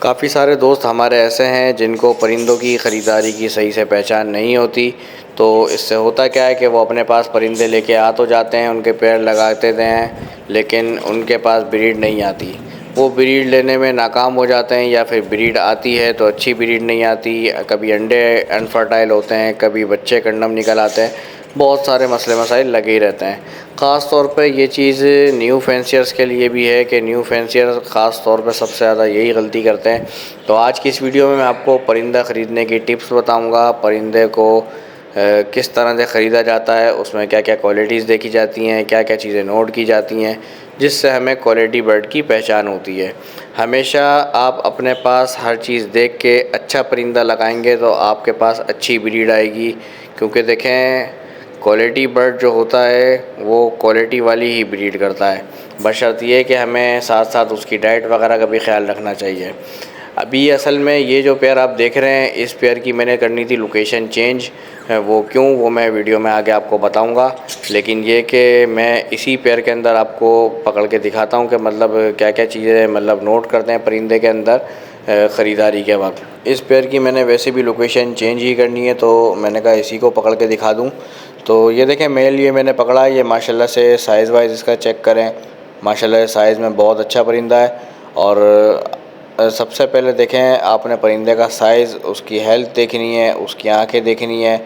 काफ़ी सारे दोस्त हमारे ऐसे हैं जिनको परिंदों की ख़रीदारी की सही से पहचान नहीं होती। तो इससे होता क्या है कि वो अपने पास परिंदे लेके आ तो जाते हैं, उनके पेड़ लगाते हैं, लेकिन उनके पास ब्रीड नहीं आती। वो ब्रीड लेने में नाकाम हो जाते हैं, या फिर ब्रीड आती है तो अच्छी ब्रीड नहीं आती। कभी अंडे अनफर्टाइल होते हैं, कभी बच्चे कंडम निकल आते हैं। बहुत सारे मसले मसाइल लगे ही रहते हैं। ख़ास तौर पे ये चीज़ न्यू फैंसियर्स के लिए भी है कि न्यू फैंसियर ख़ास तौर पे सबसे ज़्यादा यही गलती करते हैं। तो आज की इस वीडियो में मैं आपको परिंदा ख़रीदने की टिप्स बताऊंगा। परिंदे को किस तरह से ख़रीदा जाता है, उसमें क्या क्या क्वालिटीज़ देखी जाती हैं, क्या क्या चीज़ें नोट की जाती हैं, जिससे हमें क्वालिटी बर्ड की पहचान होती है। हमेशा आप अपने पास हर चीज़ देख के अच्छा परिंदा लगाएंगे तो आपके पास अच्छी ब्रीड आएगी। क्योंकि देखें, क्वालिटी बर्ड जो होता है वो क्वालिटी वाली ही ब्रीड करता है, बशर्ते ये कि हमें साथ साथ उसकी डाइट वगैरह का भी ख्याल रखना चाहिए। अभी असल में ये जो पेयर आप देख रहे हैं, इस पेयर की मैंने करनी थी लोकेशन चेंज। वो क्यों, वो मैं वीडियो में आगे आपको बताऊंगा। लेकिन ये कि मैं इसी पेयर के अंदर आपको पकड़ के दिखाता हूँ कि मतलब क्या क्या चीज़ें मतलब नोट करते हैं परिंदे के अंदर ख़रीदारी के वक्त। इस पेयर की मैंने वैसे भी लोकेशन चेंज ही करनी है, तो मैंने कहा इसी को पकड़ के दिखा दूँ। तो ये देखें, मेल ये मैंने पकड़ा है। ये माशाल्लाह से साइज़ वाइज इसका चेक करें, माशाल्लाह साइज़ में बहुत अच्छा परिंदा है। और सबसे पहले देखें, आपने परिंदे का साइज़, उसकी हेल्थ देखनी है, उसकी आंखें देखनी है,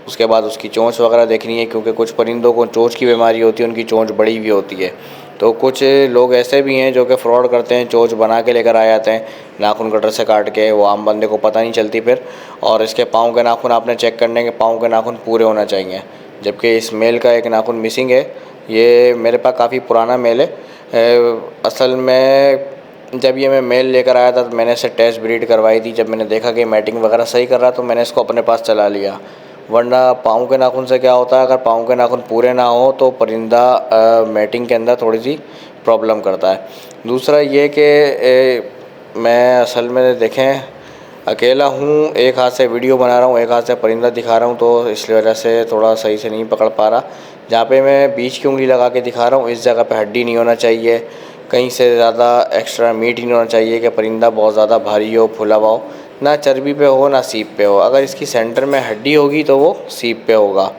उसके बाद उसकी चोंच वगैरह देखनी है। क्योंकि कुछ परिंदों को चोंच की बीमारी होती है, उनकी चोंच बड़ी हुई होती है। तो कुछ लोग ऐसे भी हैं जो कि फ्रॉड करते हैं, चोंच बना के लेकर आ जाते हैं नाखून कटर से काट के, वो आम बंदे को पता नहीं चलती फिर। और इसके पाँव के नाखून आपने चेक करने के, पाँव के नाखून पूरे होना चाहिए, जबकि इस मेल का एक नाखून मिसिंग है। ये मेरे पास काफ़ी पुराना मेल है। असल में जब ये मैं मेल लेकर आया था तो मैंने इसे टेस्ट ब्रीड करवाई थी। जब मैंने देखा कि मैटिंग वगैरह सही कर रहा तो मैंने इसको अपने पास चला लिया। वरना पाँव के नाखून से क्या होता है, अगर पाँव के नाखून पूरे ना हो तो परिंदा मैटिंग के अंदर थोड़ी सी प्रॉब्लम करता है। दूसरा ये कि मैं असल में देखें अकेला हूँ, एक हाथ से वीडियो बना रहा हूँ, एक हाथ से परिंदा दिखा रहा हूँ, तो इस वजह से थोड़ा सही से नहीं पकड़ पा रहा। जहाँ पे मैं बीच की उंगली लगा के दिखा रहा हूँ, इस जगह पे हड्डी नहीं होना चाहिए, कहीं से ज़्यादा एक्स्ट्रा मीट ही नहीं होना चाहिए कि परिंदा बहुत ज़्यादा भारी हो, फुला हुआ हो, ना चर्बी पे हो ना सीप पे हो। अगर इसकी सेंटर में हड्डी होगी तो वो सीप पे होगा।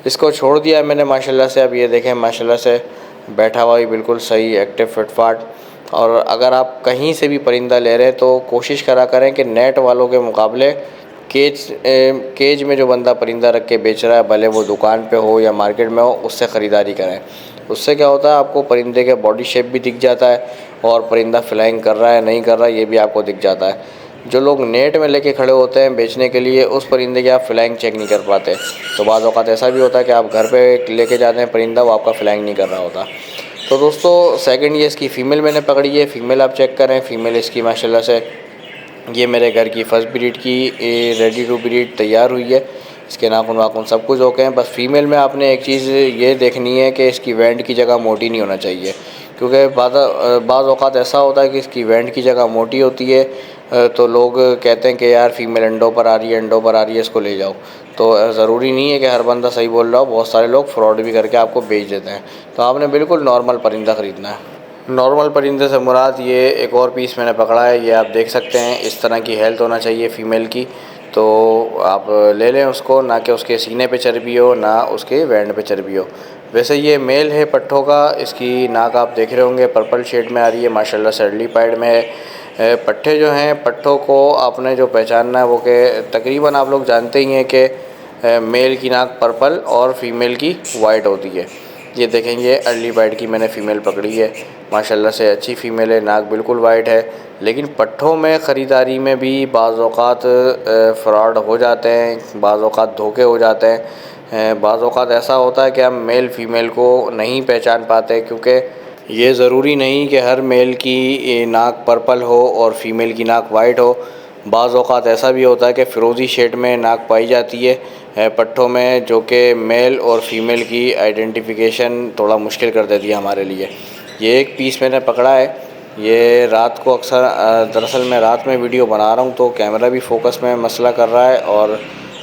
इसको छोड़ दिया मैंने माशाल्लाह से। अब ये देखें, माशाल्लाह से बैठा हुआ ही बिल्कुल सही, एक्टिव फिटफाट। और अगर आप कहीं से भी परिंदा ले रहे हैं तो कोशिश करा करें कि नेट वालों के मुकाबले केज में जो बंदा परिंदा रख के बेच रहा है, भले वो दुकान पे हो या मार्केट में हो, उससे ख़रीदारी करें। उससे क्या होता है, आपको परिंदे के बॉडी शेप भी दिख जाता है और परिंदा फ्लाइंग कर रहा है नहीं कर रहा है ये भी आपको दिख जाता है। जो लोग नेट में लेके खड़े होते हैं बेचने के लिए, उस परिंदे की आप फ्लाइंग चेक नहीं कर पाते। तो बाज़ औक़ात ऐसा भी होता है कि आप घर पे लेके जाते हैं परिंदा, वो आपका फ्लाइंग नहीं कर रहा होता। तो दोस्तों, सेकंड ये इसकी फ़ीमेल मैंने पकड़ी है। फ़ीमेल आप चेक करें, फ़ीमेल इसकी माशाल्लाह से ये मेरे घर की फर्स्ट ब्रीड की रेडी टू ब्रीड तैयार हुई है। इसके नाखून वाखून सब कुछ ओके हैं। बस फ़ीमेल में आपने एक चीज़ ये देखनी है कि इसकी वेंट की जगह मोटी नहीं होना चाहिए। क्योंकि बाज़ औक़ात ऐसा होता है कि इसकी वेंट की जगह मोटी होती है, तो लोग कहते हैं कि यार फ़ीमेल अंडों पर आ रही है, अंडों पर आ रही है, इसको ले जाओ। तो ज़रूरी नहीं है कि हर बंदा सही बोल रहा हो, बहुत सारे लोग फ्रॉड भी करके आपको बेच देते हैं। तो आपने बिल्कुल नॉर्मल परिंदा ख़रीदना है। नॉर्मल परिंदे से मुराद ये एक और पीस मैंने पकड़ा है, ये आप देख सकते हैं। इस तरह की हेल्थ होना चाहिए फ़ीमेल की, तो आप ले लें उसको। ना कि उसके सीने पे चर्बी हो, ना उसके बैंड पे चर्बी हो। वैसे ये मेल है पट्ठों का। इसकी नाक आप देख रहे होंगे पर्पल शेड में आ रही है, माशाल्लाह सैडली पाइड में है। पट्ठे जो हैं, पट्ठों को आपने जो पहचानना है वो कि तकरीबन आप लोग जानते ही हैं कि मेल की नाक पर्पल और फीमेल की वाइट होती है। ये देखेंगे, अर्ली बाइट की मैंने फ़ीमेल पकड़ी है, माशाल्लाह से अच्छी फ़ीमेल है, नाक बिल्कुल वाइट है। लेकिन पट्ठों में ख़रीदारी में भी बाज़ औक़ात फ़्रॉड हो जाते हैं, बाज़ औक़ात धोखे हो जाते हैं। बाज़ औक़ात ऐसा होता है कि हम मेल फ़ीमेल को नहीं पहचान पाते, क्योंकि ये ज़रूरी नहीं कि हर मेल की नाक पर्पल हो और फ़ीमेल की नाक वाइट हो। बाज़ औक़ात ऐसा भी होता है कि फ़िरोज़ी शेड में नाक पाई जाती है पट्ठों में, जो कि मेल और फ़ीमेल की आइडेंटिफ़िकेशन थोड़ा मुश्किल कर देती है हमारे लिए। ये एक पीस मैंने पकड़ा है, ये रात को अक्सर दरअसल मैं रात में वीडियो बना रहा हूँ तो कैमरा भी फ़ोकस में मसला कर रहा है, और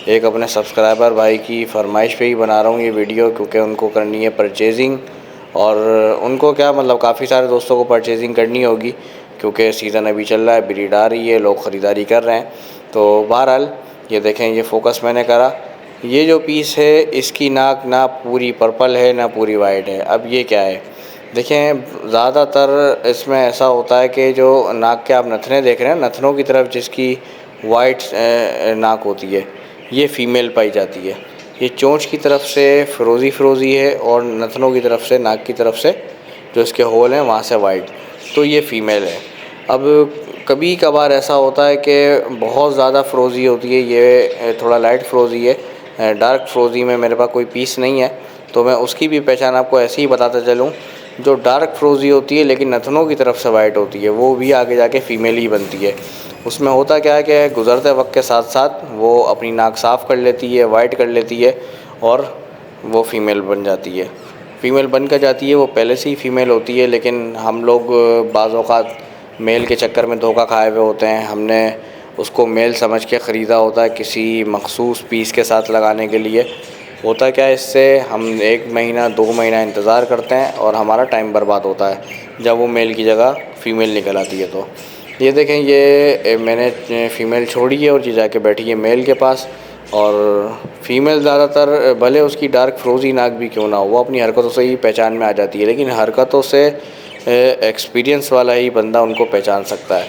एक अपने सब्सक्राइबर भाई की फ़रमाइश पे ही बना रहा हूँ ये वीडियो, क्योंकि उनको करनी है परचेजिंग। और उनको क्या मतलब काफ़ी सारे दोस्तों को परचेजिंग करनी होगी, क्योंकि सीज़न अभी चल रहा है, ब्रीड आ रही है, लोग ख़रीदारी कर रहे हैं। तो बहरहाल ये देखें, ये फ़ोकस मैंने करा, ये जो पीस है इसकी नाक ना पूरी पर्पल है ना पूरी वाइट है। अब ये क्या है, देखें ज़्यादातर इसमें ऐसा होता है कि जो नाक के आप नथने देख रहे हैं, नथनों की तरफ जिसकी वाइट नाक होती है ये फ़ीमेल पाई जाती है। ये चोंच की तरफ से फ़िरोज़ी है और नथनों की तरफ से, नाक की तरफ से जो इसके होल हैं वहाँ से वाइट, तो ये फ़ीमेल है। अब कभी कभार ऐसा होता है कि बहुत ज़्यादा फ़िरोज़ी होती है, ये थोड़ा लाइट फ़िरोज़ी है, डार्क फ़िरोज़ी में मेरे पास कोई पीस नहीं है, तो मैं उसकी भी पहचान आपको ऐसे ही बताता चलूँ। जो डार्क फ़िरोज़ी होती है लेकिन नथनों की तरफ से वाइट होती है, वो भी आगे जाके फ़ीमेल ही बनती है। उसमें होता क्या है कि गुज़रते वक्त के साथ साथ वो अपनी नाक साफ़ कर लेती है, वाइट कर लेती है और वो फ़ीमेल बन जाती है। फ़ीमेल बन कर जाती है, वो पहले से ही फ़ीमेल होती है, लेकिन हम लोग बाज़ औक़ात मेल के चक्कर में धोखा खाए हुए होते हैं। हमने उसको मेल समझ के ख़रीदा होता है किसी मख़सूस पीस के साथ लगाने के लिए। होता क्या है, इससे हम 1 महीना 2 महीना इंतज़ार करते हैं और हमारा टाइम बर्बाद होता है जब वो मेल की जगह फ़ीमेल निकल आती है। तो ये देखें, ये मैंने फ़ीमेल छोड़ी है और ये जाके बैठी है मेल के पास। और फ़ीमेल ज़्यादातर भले उसकी डार्क फ़िरोज़ी नाक भी क्यों ना हो, वो अपनी हरकतों से ही पहचान में आ जाती है, लेकिन हरकतों से एक्सपीरियंस वाला ही बंदा उनको पहचान सकता है।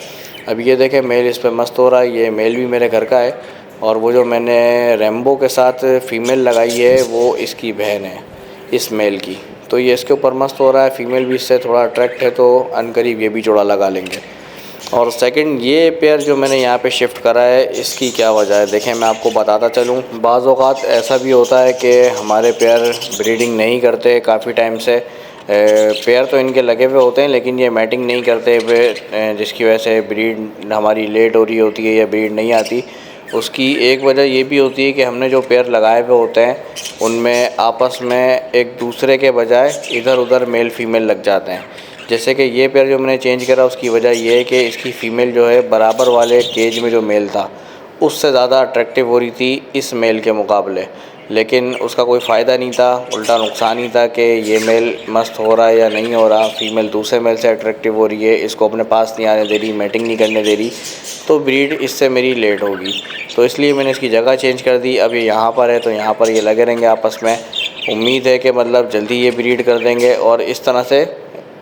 अब ये देखें, मेल इस पे मस्त हो रहा है, ये मेल भी मेरे घर का है और वो जो मैंने रेम्बो के साथ फ़ीमेल लगाई है वो इसकी बहन है, इस मेल की। तो ये इसके ऊपर मस्त हो रहा है, फ़ीमेल भी इससे थोड़ा अट्रैक्ट है, तो अनकरीब ये भी जोड़ा लगा लेंगे। और सेकंड, ये पेयर जो मैंने यहाँ पे शिफ्ट करा है, इसकी क्या वजह है, देखें मैं आपको बताता चलूँ। बाज़ औक़ात ऐसा भी होता है कि हमारे पेयर ब्रीडिंग नहीं करते काफ़ी टाइम से, पेयर तो इनके लगे हुए होते हैं लेकिन ये मैटिंग नहीं करते हुए, जिसकी वजह से ब्रीड हमारी लेट हो रही होती है या ब्रीड नहीं आती। उसकी एक वजह ये भी होती है कि हमने जो पेयर लगाए हुए होते हैं उनमें आपस में एक दूसरे के बजाय इधर उधर मेल फ़ीमेल लग जाते हैं। जैसे कि ये पेयर जो मैंने चेंज करा, उसकी वजह ये है कि इसकी फ़ीमेल जो है बराबर वाले केज में जो मेल था उससे ज़्यादा अट्रैक्टिव हो रही थी इस मेल के मुकाबले, लेकिन उसका कोई फ़ायदा नहीं था, उल्टा नुकसान ही था कि ये मेल मस्त हो रहा है या नहीं हो रहा, फ़ीमेल दूसरे मेल से अट्रैक्टिव हो रही है, इसको अपने पास नहीं आने दे रही, मैटिंग नहीं करने दे रही, तो ब्रीड इससे मेरी लेट होगी। तो इसलिए मैंने इसकी जगह चेंज कर दी। अब ये यहाँ पर है तो यहाँ पर ये लगे रहेंगे आपस में। उम्मीद है कि मतलब जल्दी ये ब्रीड कर देंगे और इस तरह से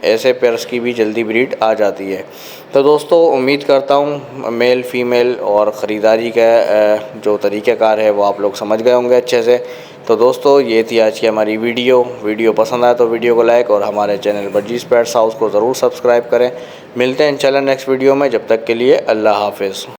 ऐसे पेयर्स की भी जल्दी ब्रीड आ जाती है। तो दोस्तों, उम्मीद करता हूँ मेल फ़ीमेल और ख़रीदारी का जो तरीक़ाकार है वो आप लोग समझ गए होंगे अच्छे से। तो दोस्तों, ये थी आज की हमारी वीडियो पसंद आए तो वीडियो को लाइक और हमारे चैनल बर्जीज़ पेट्स हाउस को ज़रूर सब्सक्राइब करें। मिलते हैं इंशाल्लाह नेक्स्ट वीडियो में, जब तक के लिए अल्लाह हाफ़िज़।